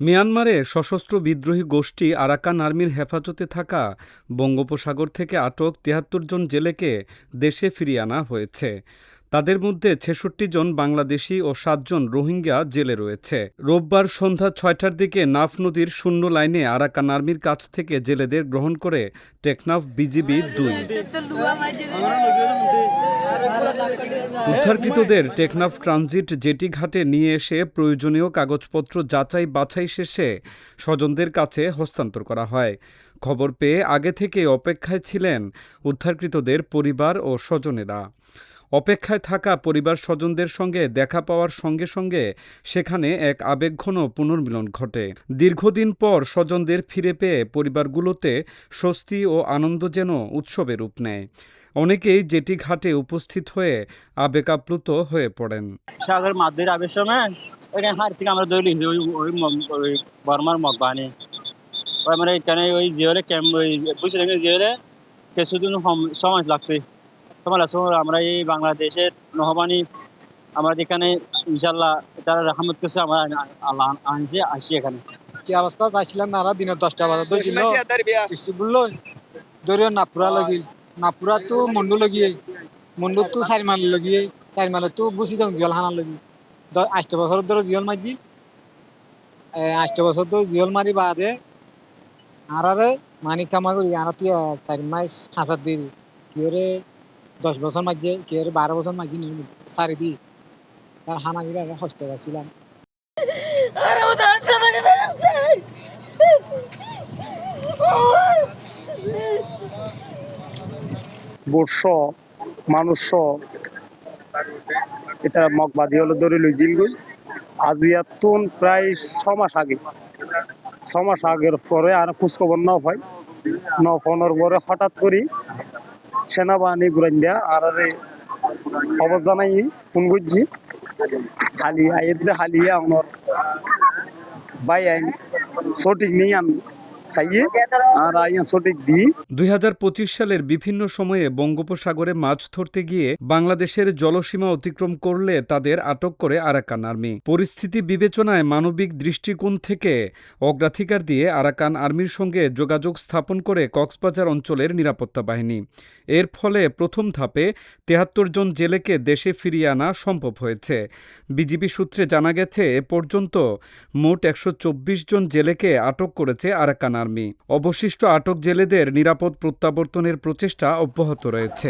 মিয়ানমারে সশস্ত্র বিদ্রোহী গোষ্ঠী আরাকান আর্মির হেফাজতে থাকা বঙ্গোপসাগর থেকে আটক ৭৩ জন জেলেকে দেশে ফিরিয়ে আনা হয়েছে। তাদের মধ্যে ৬৬ জন বাংলাদেশি ও ৭ জন রোহিঙ্গা জেলে রয়েছে। রোববার সন্ধ্যা ৬টার দিকে নাফ নদীর শূন্য লাইনে আরাকান আর্মির কাছ থেকে জেলেদের গ্রহণ করে টেকনাফ বিজিবি ২। উদ্ধারকৃতদের টেকনাফ ট্রানজিট জেটি ঘাটে নিয়ে এসে প্রয়োজনীয় কাগজপত্র যাচাই বাছাই শেষে স্বজনদের কাছে হস্তান্তর করা হয়। খবর পেয়ে আগে থেকে অপেক্ষায় ছিলেন উদ্ধারকৃতদের পরিবার ও স্বজনেরা। অপেক্ষায় থাকা পরিবার স্বজনদের সঙ্গে দেখা পাওয়ার সঙ্গে সঙ্গে সেখানে এক আবেগঘন পুনর্মিলন ঘটে। দীর্ঘদিন পর স্বজনদের ফিরে পেয়ে পরিবারগুলোতে স্বস্তি ও আনন্দ যেন উৎসবে রূপ নেয়। অনেকেই জেটি ঘাটে উপস্থিত হয়ে আবেগাপ্লুত হয়ে পড়েন। সাগর মাদের আবের সময় ওইখানে হার থেকে আমরা দৌড়ি ওই বর্মার মগ বানি আমরা এখানে ওই জিওলে ক্যাম্প ওই বুঝে দেখে জিওলে কিছুদিন সময় লাগছে। আমরা এই বাংলাদেশের নহবানি আমরা এখানে ইনশাল্লাহ তারা রহমত করছে, আমরা আল্লাহ আসি এখানে। কি অবস্থা চাইছিলাম না দিনের 10টা বাজে বললো দরিয়া নাপুরা লাগি নাপুরা তো মন্ডু লাগিয়ে মন্ডু তো 4 মাইল লাগিয়ে 4 মাইল তো বুঝি দাও জল হানা লাগি 8 বছর ধরে জল মারি 8 বছর ধরে জল মারি বাদে আরে মানিক কামাই করি আর তুই 4 মাস হাসার দিবি কি রে 10 বছর মাঝে কি রে 12 বছর মাঝে সারি দি তার হানা গিরা কষ্ট করছিলাম। বর্ষ মানুষ এটা মগবাদী হলো ধরে লই দিলগুই আজ ইয়াতুন প্রায় 6 মাস আগে 6 মাস আগের পরে আর খোঁজখবর না হয় নফনের পরে হঠাৎ করি সেনাবাহিনী ঘুরান দেয়া আর খবর জানাই ফোন করছি হালিয়া এদের হালিয়া আমার ভাই আইন সঠিক নেই আন ২০২৫ সালের বিভিন্ন সময়ে বঙ্গোপসাগরে মাছ ধরতে গিয়ে বাংলাদেশের জলসীমা অতিক্রম করলে তাদের আটক করে আরাকান আর্মি। পরিস্থিতি বিবেচনায় মানবিক দৃষ্টিকোণ থেকে অগ্রাধিকার দিয়ে আরাকান আর্মির সঙ্গে যোগাযোগ স্থাপন করে কক্সবাজার অঞ্চলের নিরাপত্তা বাহিনী। এর ফলে প্রথম ধাপে ৭৩ জন জেলেকে দেশে ফিরিয়ে আনা সম্ভব হয়েছে। বিজিবি সূত্রে জানা গেছে এ পর্যন্ত মোট ১২৪ জন জেলেকে আটক করেছে আরাকান আর্মি। অবশিষ্ট আটক জেলেদের নিরাপদ প্রত্যাবর্তনের প্রচেষ্টা অব্যাহত রয়েছে।